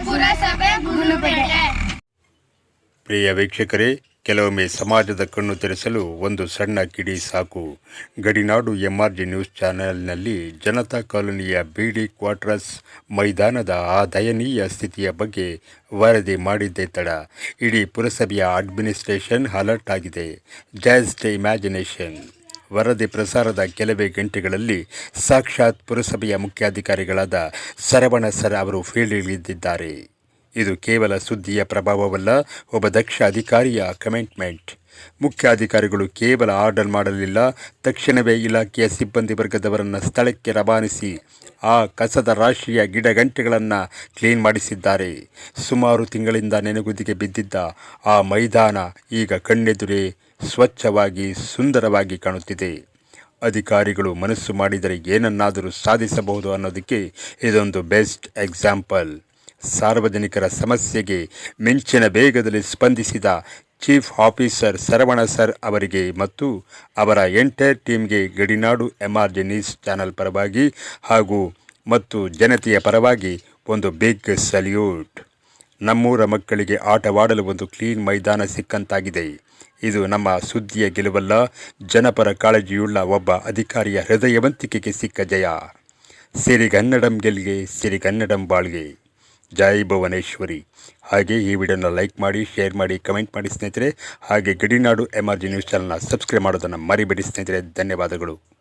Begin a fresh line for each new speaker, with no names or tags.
ಪುರಸಭೆ ಗುಣಪೇಟೆ.
ಪ್ರಿಯ ವೀಕ್ಷಕರೇ, ಕೆಲವೊಮ್ಮೆ ಸಮಾಜದ ಕಣ್ಣು ತೆರೆಸಲು ಒಂದು ಸಣ್ಣ ಕಿಡಿ ಸಾಕು. ಗಡಿನಾಡು MRG ನ್ಯೂಸ್ ಚಾನೆಲ್ನಲ್ಲಿ ಜನತಾ ಕಾಲೋನಿಯ BD ಕ್ವಾರ್ಟರ್ಸ್ ಮೈದಾನದ ಆ ದಯನೀಯ ಸ್ಥಿತಿಯ ಬಗ್ಗೆ ವರದಿ ಮಾಡಿದ್ದೇ ತಡ ಇಡೀ ಪುರಸಭೆಯ ಅಡ್ಮಿನಿಸ್ಟ್ರೇಷನ್ ಅಲರ್ಟ್ ಆಗಿದೆ. Just imagination. ವರದಿ ಪ್ರಸಾರದ ಕೆಲವೇ ಗಂಟೆಗಳಲ್ಲಿ ಸಾಕ್ಷಾತ್ ಪುರಸಭೆಯ ಮುಖ್ಯಾಧಿಕಾರಿಗಳಾದ ಸರವಣ ಸರ್ ಅವರು ಫೀಲ್ಡ್ಗಿಳಿದಿದ್ದಾರೆ. ಇದು ಕೇವಲ ಸುದ್ದಿಯ ಪ್ರಭಾವವಲ್ಲ, ಒಬ್ಬ ದಕ್ಷ ಅಧಿಕಾರಿಯ ಕಮಿಟ್ಮೆಂಟ್. ಮುಖ್ಯಾಧಿಕಾರಿಗಳು ಕೇವಲ ಆರ್ಡರ್ ಮಾಡಲಿಲ್ಲ, ತಕ್ಷಣವೇ ಇಲಾಖೆಯ ಸಿಬ್ಬಂದಿ ವರ್ಗದವರನ್ನು ಸ್ಥಳಕ್ಕೆ ರವಾನಿಸಿ ಆ ಕಸದ ರಾಶಿಯ ಗಿಡಗಂಟೆಗಳನ್ನು ಕ್ಲೀನ್ ಮಾಡಿಸಿದ್ದಾರೆ. ಸುಮಾರು ತಿಂಗಳಿಂದ ನೆನೆಗುದಿಗೆ ಬಿದ್ದಿದ್ದ ಆ ಮೈದಾನ ಈಗ ಕಣ್ಣೆದುರೇ ಸ್ವಚ್ಛವಾಗಿ ಸುಂದರವಾಗಿ ಕಾಣುತ್ತಿದೆ. ಅಧಿಕಾರಿಗಳು ಮನಸ್ಸು ಮಾಡಿದರೆ ಏನನ್ನಾದರೂ ಸಾಧಿಸಬಹುದು ಅನ್ನೋದಕ್ಕೆ ಇದೊಂದು ಬೆಸ್ಟ್ ಎಕ್ಸಾಂಪಲ್. ಸಾರ್ವಜನಿಕರ ಸಮಸ್ಯೆಗೆ ಮಿಂಚಿನ ವೇಗದಲ್ಲಿ ಸ್ಪಂದಿಸಿದ ಚೀಫ್ ಆಫೀಸರ್ ಸರವಣ ಸರ್ ಅವರಿಗೆ ಮತ್ತು ಅವರ ಎಂಟೈರ್ ಟೀಮ್ಗೆ ಗಡಿನಾಡು MRG ನ್ಯೂಸ್ ಚಾನೆಲ್ ಪರವಾಗಿ ಮತ್ತು ಜನತೆಯ ಪರವಾಗಿ ಒಂದು ಬಿಗ್ ಸಲ್ಯೂಟ್. ನಮ್ಮೂರ ಮಕ್ಕಳಿಗೆ ಆಟವಾಡಲು ಒಂದು ಕ್ಲೀನ್ ಮೈದಾನ ಸಿಕ್ಕಂತಾಗಿದೆ. ಇದು ನಮ್ಮ ಸುದ್ದಿಯ ಗೆಲುವಲ್ಲ, ಜನಪರ ಕಾಳಜಿಯುಳ್ಳ ಒಬ್ಬ ಅಧಿಕಾರಿಯ ಹೃದಯವಂತಿಕೆಗೆ ಸಿಕ್ಕ ಜಯ. ಸಿರಿಗನ್ನಡಂ ಗೆಲ್ಗೆ, ಸಿರಿಗನ್ನಡಂ ಬಾಳ್ಗೆ. ಜೈ ಭುವನೇಶ್ವರಿ. ಹಾಗೆ ಈ ವಿಡಿಯೋನ ಲೈಕ್ ಮಾಡಿ, ಶೇರ್ ಮಾಡಿ, ಕಮೆಂಟ್ ಮಾಡಿ ಸ್ನೇಹಿತರೆ. ಹಾಗೆ ಗಡಿನಾಡು MRG ನ್ಯೂಸ್ ಚಾನಲ್ನ ಸಬ್ಸ್ಕ್ರೈಬ್ ಮಾಡೋದನ್ನು ಮರಿಬೇಡಿ ಸ್ನೇಹಿತರೆ. ಧನ್ಯವಾದಗಳು.